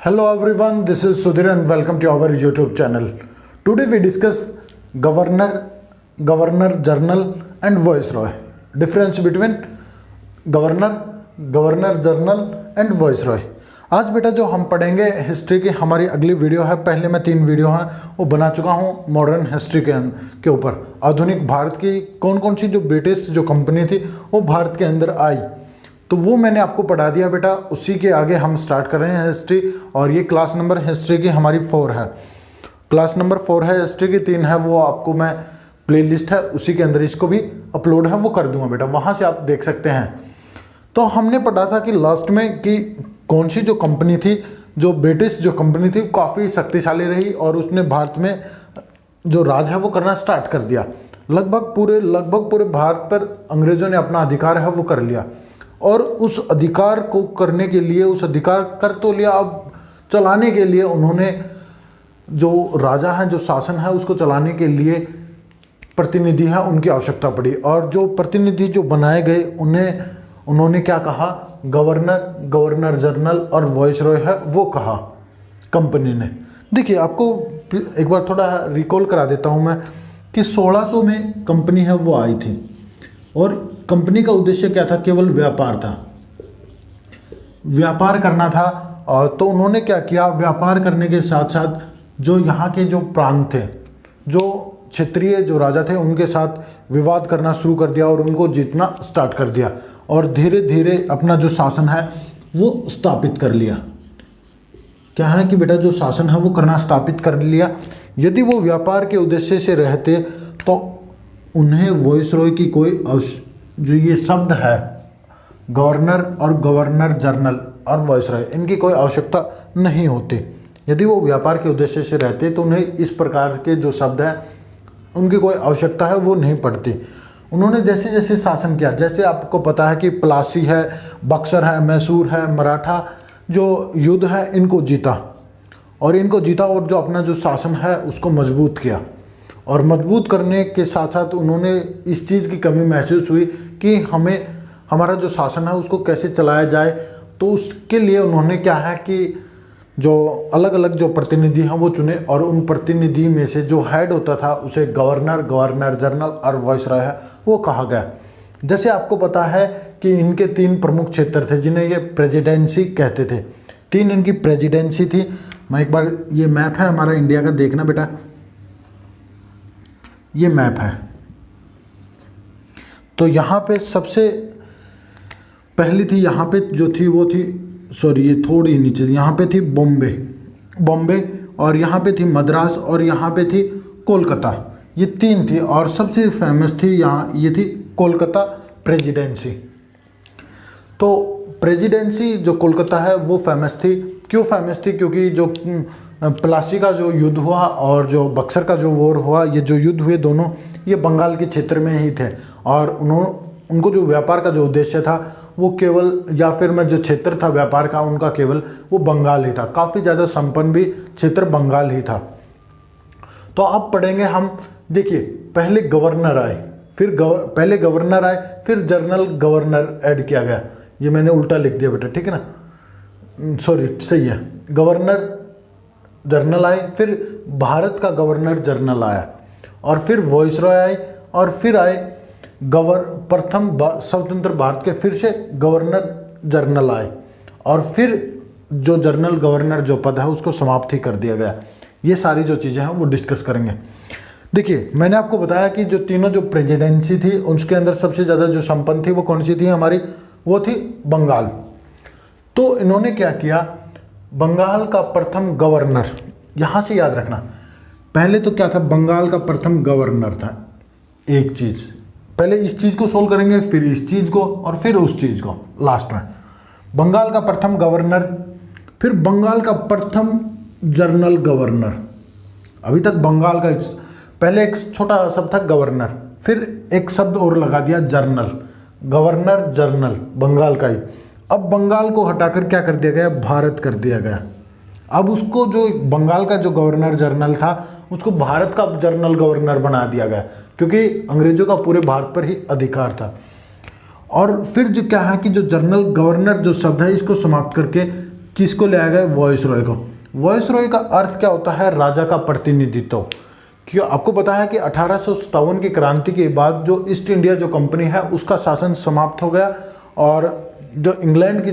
Hello everyone, this is Sudhir and welcome to our YouTube channel. Today we discuss governor, general and viceroy. Difference between governor, general and viceroy. आज बेटा जो हम पढ़ेंगे history की हमारी अगली video है। पहले मैं 3 वीडियो हैं वो बना चुका हूँ मॉडर्न हिस्ट्री के ऊपर। आधुनिक भारत की कौन कौन सी जो ब्रिटिश जो कंपनी थी वो भारत के अंदर आई, तो वो मैंने आपको पढ़ा दिया बेटा। उसी के आगे हम स्टार्ट कर रहे हैं हिस्ट्री, और ये क्लास नंबर हिस्ट्री की हमारी 4 है। क्लास नंबर 4 है, हिस्ट्री की 3 है। वो आपको मैं प्लेलिस्ट है उसी के अंदर इसको भी अपलोड है वो कर दूंगा बेटा, वहाँ से आप देख सकते हैं। तो हमने पढ़ा था कि लास्ट में कि कौन सी जो कंपनी थी, जो ब्रिटिश जो कंपनी थी काफ़ी शक्तिशाली रही और उसने भारत में जो राज है वो करना स्टार्ट कर दिया। लगभग पूरे भारत पर अंग्रेज़ों ने अपना अधिकार है वो कर लिया, और उस अधिकार को करने के लिए, उस अधिकार कर तो लिया, अब चलाने के लिए उन्होंने जो राजा है, जो शासन है, उसको चलाने के लिए प्रतिनिधि है उनकी आवश्यकता पड़ी। और जो प्रतिनिधि जो बनाए गए उन्होंने क्या कहा, गवर्नर जनरल और वाइसरॉय है वो कहा कंपनी ने। देखिए आपको एक बार थोड़ा रिकॉल करा देता हूँ मैं कि 1600 में कंपनी है वो आई थी, और कंपनी का उद्देश्य क्या था, केवल व्यापार था, व्यापार करना था। और तो उन्होंने क्या किया, व्यापार करने के साथ साथ जो यहाँ के जो प्रांत थे, जो क्षेत्रीय जो राजा थे, उनके साथ विवाद करना शुरू कर दिया और उनको जीतना स्टार्ट कर दिया, और धीरे धीरे अपना जो शासन है वो स्थापित कर लिया। क्या है कि बेटा जो शासन है वो करना स्थापित कर लिया। यदि वो व्यापार के उद्देश्य से रहते तो उन्हें वॉइसरॉय की कोई जो ये शब्द है गवर्नर और गवर्नर जनरल और वॉइसरॉय, इनकी कोई आवश्यकता नहीं होती। यदि वो व्यापार के उद्देश्य से रहते तो उन्हें इस प्रकार के जो शब्द हैं उनकी कोई आवश्यकता है वो नहीं पड़ती। उन्होंने जैसे जैसे शासन किया, जैसे आपको पता है कि प्लासी है, बक्सर है, मैसूर है, मराठा जो युद्ध है इनको जीता, और जो अपना जो शासन है उसको मजबूत किया। और मजबूत करने के साथ साथ उन्होंने इस चीज़ की कमी महसूस हुई कि हमारा जो शासन है उसको कैसे चलाया जाए। तो उसके लिए उन्होंने क्या है कि जो अलग अलग जो प्रतिनिधि हैं वो चुने, और उन प्रतिनिधि में से जो हेड होता था उसे गवर्नर जनरल और वाइसरॉय है वो कहा गया। जैसे आपको पता है कि इनके 3 प्रमुख क्षेत्र थे जिन्हें ये प्रेसिडेंसी कहते थे। 3 इनकी प्रेसिडेंसी थी। मैं एक बार, ये मैप है हमारा इंडिया का, देखना बेटा, ये मैप है। तो यहाँ पे सबसे पहली थी, यहाँ पे जो थी वो थी, सॉरी ये थोड़ी नीचे, यहाँ पे थी बॉम्बे, और यहाँ पे थी मद्रास, और यहाँ पे थी कोलकाता। ये 3 थी, और सबसे फेमस थी यहाँ ये थी कोलकाता प्रेसिडेंसी। तो प्रेसिडेंसी जो कोलकाता है वो फेमस थी। क्यों फेमस थी? क्योंकि जो प्लासी का जो युद्ध हुआ और जो बक्सर का जो वॉर हुआ, ये जो युद्ध हुए दोनों ये बंगाल के क्षेत्र में ही थे, और उनको जो व्यापार का जो उद्देश्य था वो केवल, या फिर मैं जो क्षेत्र था व्यापार का उनका केवल वो बंगाल ही था। काफ़ी ज़्यादा संपन्न भी क्षेत्र बंगाल ही था। तो अब पढ़ेंगे हम। देखिए पहले गवर्नर आए, पहले गवर्नर आए, फिर जनरल गवर्नर ऐड किया गया। ये मैंने उल्टा लिख दिया बेटा, ठीक है ना, सॉरी सही है। गवर्नर जनरल आए, फिर भारत का गवर्नर जनरल आया, और फिर वॉइसरॉय आए, और फिर आए प्रथम स्वतंत्र भारत के फिर से गवर्नर जनरल आए, और फिर जो जनरल गवर्नर जो पद है उसको समाप्त ही कर दिया गया। ये सारी जो चीज़ें हैं वो डिस्कस करेंगे। देखिए मैंने आपको बताया कि जो तीनों जो प्रेसिडेंसी थी उसके अंदर सबसे ज़्यादा जो संपन्न थी वो कौन सी थी हमारी, वो थी बंगाल। तो इन्होंने क्या किया, बंगाल का प्रथम गवर्नर, यहाँ से याद रखना, पहले तो क्या था, बंगाल का प्रथम गवर्नर था। एक चीज़ पहले इस चीज़ को सोल्व करेंगे, फिर इस चीज़ को, और फिर उस चीज़ को लास्ट में। बंगाल का प्रथम गवर्नर, फिर बंगाल का प्रथम जनरल गवर्नर। अभी तक बंगाल का पहले एक छोटा शब्द था गवर्नर, फिर एक शब्द और लगा दिया जनरल, गवर्नर जनरल बंगाल का ही। अब बंगाल को हटाकर क्या कर दिया गया, भारत कर दिया गया। अब उसको जो बंगाल का जो गवर्नर जनरल था उसको भारत का जनरल गवर्नर बना दिया गया, क्योंकि अंग्रेजों का पूरे भारत पर ही अधिकार था। और फिर जो क्या है कि जो जनरल गवर्नर जो शब्द है इसको समाप्त करके किसको ले आया गया? वॉइस रॉय को। वॉइस रॉय का अर्थ क्या होता है? राजा का प्रतिनिधित्व। क्यों? आपको पता है कि 1857 की क्रांति के बाद जो ईस्ट इंडिया जो कंपनी है उसका शासन समाप्त हो गया, और जो इंग्लैंड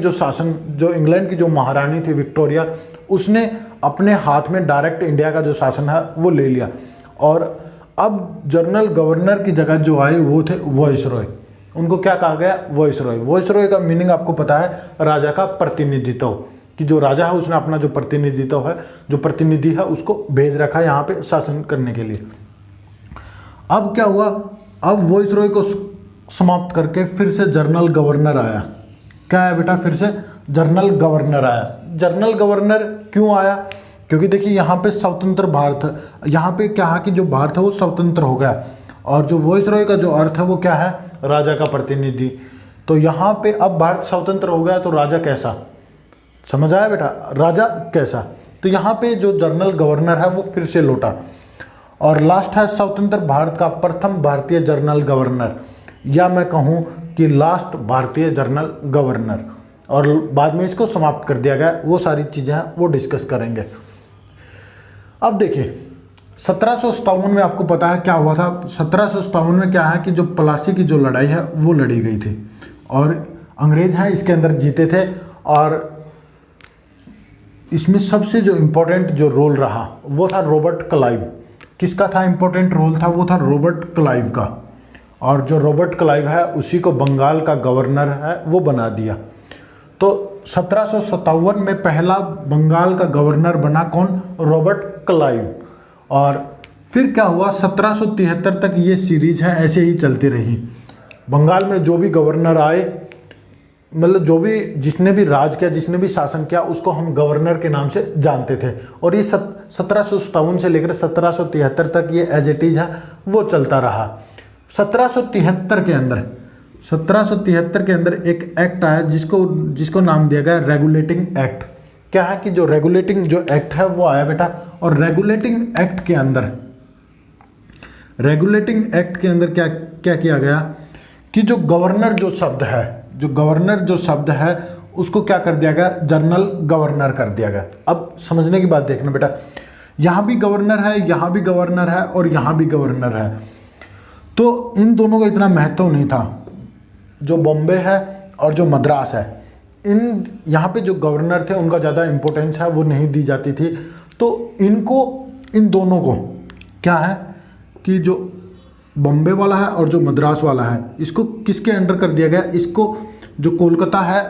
की जो महारानी थी विक्टोरिया, उसने अपने हाथ में डायरेक्ट इंडिया का जो शासन है वो ले लिया। और अब जनरल गवर्नर की जगह जो आए वो थे वॉइस रॉय। उनको क्या कहा गया? वॉइस रॉय। वॉइस रॉय का मीनिंग आपको पता है, राजा का प्रतिनिधित्व, कि जो राजा है उसने अपना जो प्रतिनिधित्व है, जो प्रतिनिधि है उसको भेज रखा है यहाँ पे शासन करने के लिए। अब क्या हुआ? अब वॉइस रॉय को समाप्त करके फिर से जनरल गवर्नर आया। क्या है बेटा? फिर से जनरल गवर्नर आया। जनरल गवर्नर क्यों आया? क्योंकि देखिए यहाँ पे स्वतंत्र भारत, यहाँ पे क्या है कि जो भारत है वो स्वतंत्र हो गया, और जो वॉइस रॉय का जो अर्थ है वो क्या है? राजा का प्रतिनिधि। तो यहाँ पे अब भारत स्वतंत्र हो गया, तो राजा कैसा? समझ आया बेटा? राजा कैसा? तो यहाँ पे जो जनरल गवर्नर है वो फिर से लौटा। और लास्ट है स्वतंत्र भारत का प्रथम भारतीय जनरल गवर्नर, या मैं कहूँ कि लास्ट भारतीय जनरल गवर्नर, और बाद में इसको समाप्त कर दिया गया। वो सारी चीज़ें हैं वो डिस्कस करेंगे। अब देखिए 1757 में आपको पता है क्या हुआ था? 1757 में क्या है कि जो प्लासी की जो लड़ाई है वो लड़ी गई थी, और अंग्रेज हैं इसके अंदर जीते थे। और इसमें सबसे जो इम्पोर्टेंट जो रोल रहा वो था रॉबर्ट क्लाइव। किसका था इम्पोर्टेंट रोल? था वो था रॉबर्ट क्लाइव का। और जो रॉबर्ट क्लाइव है उसी को बंगाल का गवर्नर है वो बना दिया। तो 1757 में पहला बंगाल का गवर्नर बना कौन? Robert Clive. और फिर क्या हुआ? 1773 तक ये सीरीज है ऐसे ही चलती रही। बंगाल में जो भी गवर्नर आए, मतलब जो भी जिसने भी राज किया, जिसने भी शासन किया, उसको हम गवर्नर के नाम से जानते थे। और ये 1757 से लेकर 1773 तक ये एज इट इज है वो चलता रहा। 1773 के अंदर एक एक्ट आया जिसको नाम दिया गया रेगुलेटिंग एक्ट। क्या है कि जो रेगुलेटिंग जो एक्ट है वो आया बेटा, और रेगुलेटिंग एक्ट के अंदर क्या किया गया कि जो गवर्नर जो शब्द है उसको क्या कर दिया गया? जनरल गवर्नर कर दिया गया। अब समझने की बात देखना बेटा, यहाँ भी गवर्नर है, यहाँ भी गवर्नर है, और यहाँ भी गवर्नर है। तो इन दोनों का इतना महत्व नहीं था। जो बॉम्बे है और जो मद्रास है, यहाँ पे जो गवर्नर थे उनका ज़्यादा इम्पोर्टेंस है वो नहीं दी जाती थी। तो इन दोनों को क्या है कि जो बॉम्बे वाला है और जो मद्रास वाला है, इसको किसके अंडर कर दिया गया? इसको जो कोलकाता है,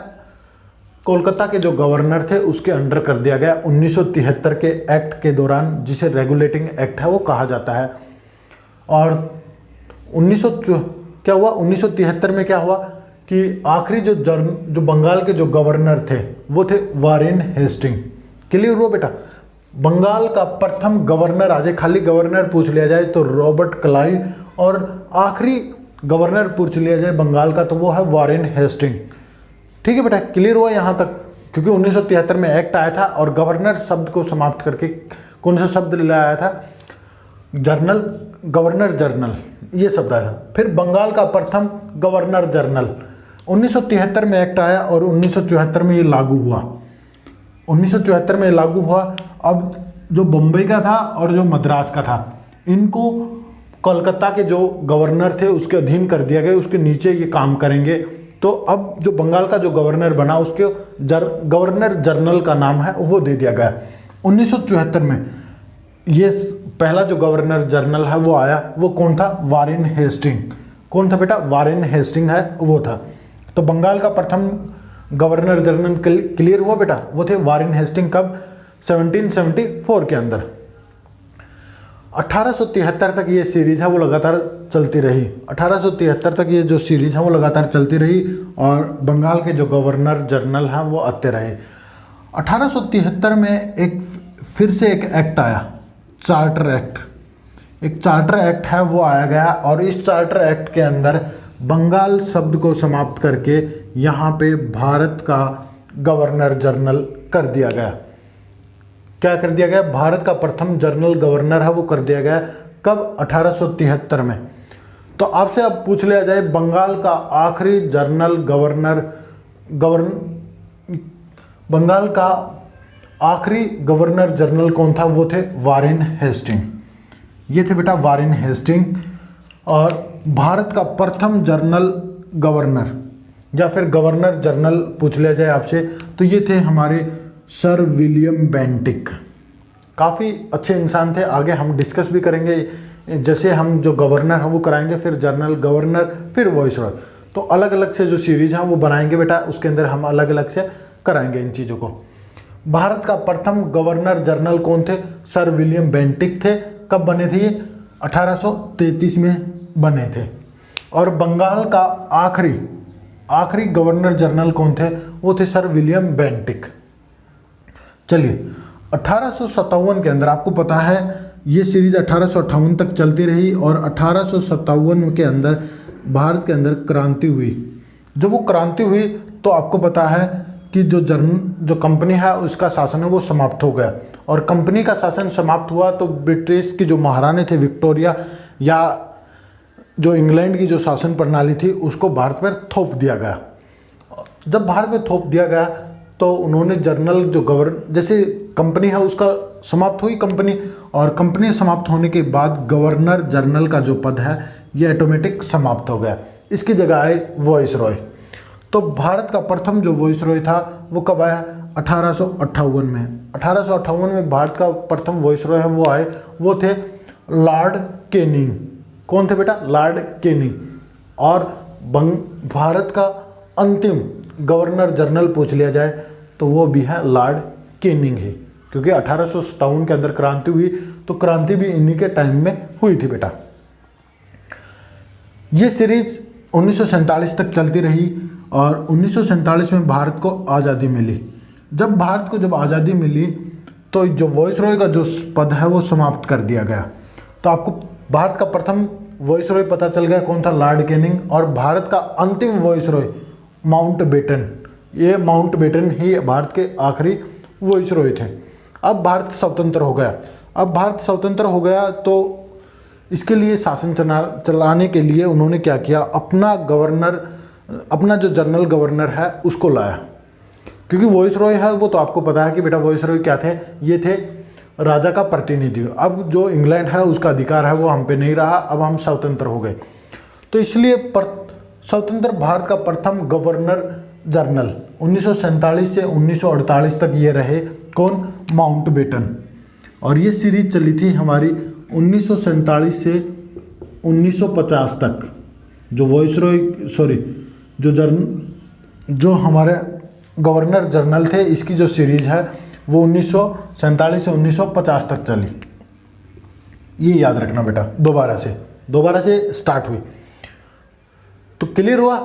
कोलकाता के जो गवर्नर थे उसके अंडर कर दिया गया 1973 के एक्ट के दौरान, जिसे रेगुलेटिंग एक्ट है वो कहा जाता है। और 1973 में क्या हुआ कि आखिरी जो बंगाल के जो गवर्नर थे वो थे वारेन हेस्टिंग। क्लियर हुआ बेटा? बंगाल का प्रथम गवर्नर आ जाए, खाली गवर्नर पूछ लिया जाए तो रॉबर्ट क्लाइव, और आखिरी गवर्नर पूछ लिया जाए बंगाल का तो वो है वारेन हेस्टिंग। ठीक है बेटा? क्लियर हुआ यहाँ तक? क्योंकि 1973 में एक्ट आया था और गवर्नर शब्द को समाप्त करके कौन सा शब्द लाया था? गवर्नर जनरल, ये शब्द आया था। फिर बंगाल का प्रथम गवर्नर जनरल 1973 में एक्ट आया और 1974 में ये लागू हुआ। 1974 में लागू हुआ। अब जो बम्बई का था और जो मद्रास का था, इनको कोलकाता के जो गवर्नर थे उसके अधीन कर दिया गया, उसके नीचे ये काम करेंगे। तो अब जो बंगाल का जो गवर्नर बना उसके गवर्नर जनरल का नाम है वो दे दिया गया। 1974 में ये पहला जो गवर्नर जनरल है वो आया, वो कौन था? Warren Hasting. कौन था बेटा? वारेन हेस्टिंग है वो था। तो बंगाल का प्रथम गवर्नर जनरल क्लियर हुआ बेटा? वो थे वारेन हेस्टिंग। कब? 1774 के अंदर। 1873 तक ये सीरीज है वो लगातार चलती रही। 1873 तक ये जो सीरीज है वो लगातार चलती रही और बंगाल के जो गवर्नर जनरल हैं वो आते रहे। 1873 में फिर से एक एक्ट आया, चार्टर एक्ट। एक चार्टर एक्ट है वो आया गया और इस चार्टर एक्ट के अंदर बंगाल शब्द को समाप्त करके यहाँ पे भारत का गवर्नर जनरल कर दिया गया। क्या कर दिया गया? भारत का प्रथम जनरल गवर्नर है वो कर दिया गया। कब? 1873 में। तो आपसे अब पूछ लिया जाए बंगाल का आखिरी गवर्नर जनरल कौन था? वो थे वारेन हेस्टिंग। ये थे बेटा वारेन हेस्टिंग। और भारत का प्रथम जनरल गवर्नर या फिर गवर्नर जनरल पूछ लिया जाए आपसे तो ये थे हमारे सर विलियम बेंटिक। काफ़ी अच्छे इंसान थे। आगे हम डिस्कस भी करेंगे, जैसे हम जो गवर्नर हैं वो कराएंगे, फिर जनरल गवर्नर, फिर वॉइसरॉय। तो अलग अलग से जो सीरीज हैं वो बनाएंगे बेटा, उसके अंदर हम अलग अलग से कराएंगे इन चीज़ों को। भारत का प्रथम गवर्नर जनरल कौन थे? सर विलियम बेंटिक थे। कब बने थे ये? 1833 में बने थे। और बंगाल का आखिरी गवर्नर जनरल कौन थे? वो थे सर विलियम बेंटिक। चलिए 1857 के अंदर आपको पता है ये सीरीज 1858 तक चलती रही और 1857 के अंदर भारत के अंदर क्रांति हुई। जब वो क्रांति हुई तो आपको पता है कि जो कंपनी है उसका शासन है वो समाप्त हो गया। और कंपनी का शासन समाप्त हुआ तो ब्रिटिश की जो महारानी थे विक्टोरिया या जो इंग्लैंड की जो शासन प्रणाली थी उसको भारत पर थोप दिया गया। जब भारत में थोप दिया गया तो उन्होंने जनरल जो जैसे कंपनी है उसका समाप्त हुई कंपनी, और कंपनी समाप्त होने के बाद गवर्नर जनरल का जो पद है ये ऑटोमेटिक समाप्त हो गया। इसकी जगह आए वॉइसरॉय। तो भारत का प्रथम जो वॉइसरॉय था वो कब आया? 1858 में। 1858 में भारत का प्रथम वॉइसरॉय है वो आए, वो थे लॉर्ड कैनिंग। कौन थे बेटा? Lord Canning. और भारत का अंतिम गवर्नर जनरल पूछ लिया जाए तो वो भी है लॉर्ड कैनिंग ही, क्योंकि 1857 के अंदर क्रांति हुई तो क्रांति भी इन्हीं के टाइम में हुई थी बेटा। ये सीरीज 1947 तक चलती रही और 1947 में भारत को आज़ादी मिली। जब भारत को आज़ादी मिली तो जो वॉइसरॉय का जो पद है वो समाप्त कर दिया गया। तो आपको भारत का प्रथम वॉइसरॉय पता चल गया कौन था? Lord Canning. और भारत का अंतिम वॉइसरॉय माउंटबेटन। ये माउंटबेटन ही भारत के आखिरी वॉइसरॉय थे। अब भारत स्वतंत्र हो गया। अब भारत स्वतंत्र हो गया तो इसके लिए शासन चलाने के लिए उन्होंने क्या किया? अपना जो जनरल गवर्नर है उसको लाया, क्योंकि वॉइसरॉय है वो तो आपको पता है कि बेटा वॉइसरॉय क्या थे? ये थे राजा का प्रतिनिधि। अब जो इंग्लैंड है उसका अधिकार है वो हम पे नहीं रहा, अब हम स्वतंत्र हो गए। तो इसलिए स्वतंत्र भारत का प्रथम गवर्नर जनरल 1947 से 1948 तक ये रहे। कौन? माउंटबेटन। और ये सीरीज चली थी हमारी 1947 से 1950 तक। जो वॉइसरॉय जो हमारे गवर्नर जनरल थे इसकी जो सीरीज है वो 1947 से 1950 तक चली। ये याद रखना बेटा, दोबारा से स्टार्ट हुई। तो क्लियर हुआ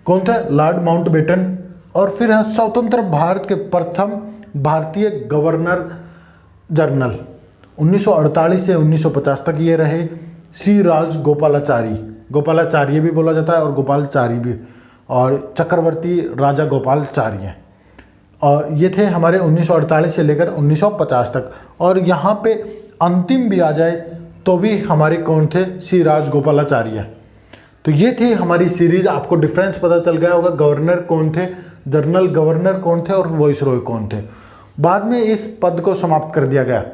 कौन था? Lord Mountbatten. और फिर है स्वतंत्र भारत के प्रथम भारतीय गवर्नर जनरल 1948 से 1950 तक ये रहे सी राजगोपालाचारी। गोपालाचार्य भी बोला जाता है और गोपालचारी भी, और चक्रवर्ती राजा गोपालचार्य। और ये थे हमारे 1948 से लेकर 1950 तक। और यहाँ पे अंतिम भी आ जाए तो भी हमारे कौन थे? सी राजगोपालाचार्य। तो ये थी हमारी सीरीज। आपको डिफरेंस पता चल गया होगा, गवर्नर कौन थे, जनरल गवर्नर कौन थे और वॉइसरॉय कौन थे। बाद में इस पद को समाप्त कर दिया गया।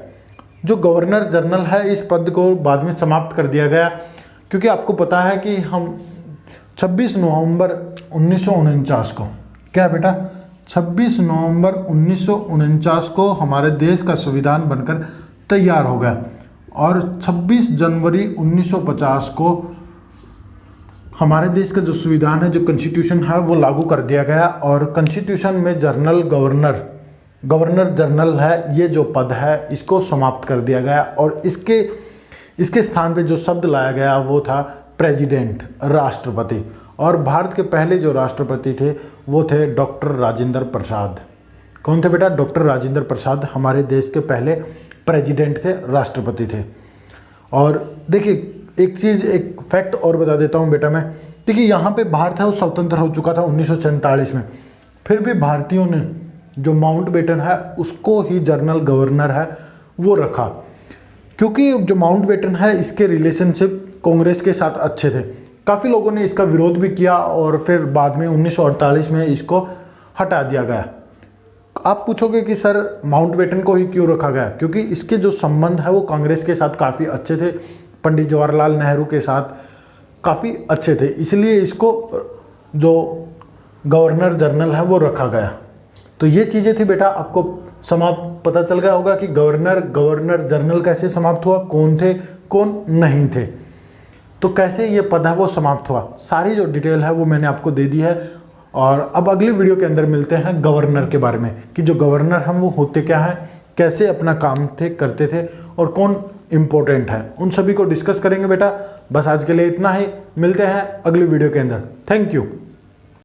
जो गवर्नर जनरल है इस पद को बाद में समाप्त कर दिया गया, क्योंकि आपको पता है कि हम 26 नवंबर 1949 को, क्या बेटा? 26 नवंबर 1949 को हमारे देश का संविधान बनकर तैयार हो गया और 26 जनवरी 1950 को हमारे देश का जो संविधान है, जो कॉन्स्टिट्यूशन है वो लागू कर दिया गया। और कॉन्स्टिट्यूशन में गवर्नर जनरल है ये जो पद है इसको समाप्त कर दिया गया और इसके स्थान पे जो शब्द लाया गया वो था प्रेसिडेंट, राष्ट्रपति। और भारत के पहले जो राष्ट्रपति थे वो थे डॉक्टर राजेंद्र प्रसाद। कौन थे बेटा? डॉक्टर राजेंद्र प्रसाद हमारे देश के पहले प्रेसिडेंट थे, राष्ट्रपति थे। और देखिए एक फैक्ट और बता देता हूँ बेटा मैं, देखिए यहाँ पे भारत है वो स्वतंत्र हो चुका था 1947 में, फिर भी भारतीयों ने जो माउंटबेटन है उसको ही जनरल गवर्नर है वो रखा, क्योंकि जो माउंटबेटन है इसके रिलेशनशिप कांग्रेस के साथ अच्छे थे। काफ़ी लोगों ने इसका विरोध भी किया और फिर बाद में 1948 में इसको हटा दिया गया। आप पूछोगे कि सर माउंटबेटन को ही क्यों रखा गया, क्योंकि इसके जो संबंध है वो कांग्रेस के साथ काफ़ी अच्छे थे, पंडित जवाहरलाल नेहरू के साथ काफ़ी अच्छे थे, इसलिए इसको जो गवर्नर जनरल है वो रखा गया। तो ये चीज़ें थी बेटा, आपको समाप्त पता चल गया होगा कि गवर्नर जनरल कैसे समाप्त हुआ, कौन थे कौन नहीं थे, तो कैसे ये पद है वो समाप्त हुआ, सारी जो डिटेल है वो मैंने आपको दे दी है। और अब अगली वीडियो के अंदर मिलते हैं गवर्नर के बारे में, कि जो गवर्नर हम वो होते क्या हैं, कैसे अपना काम करते थे और कौन इम्पोर्टेंट है, उन सभी को डिस्कस करेंगे बेटा। बस आज के लिए इतना ही, मिलते हैं अगली वीडियो के अंदर। Thank you.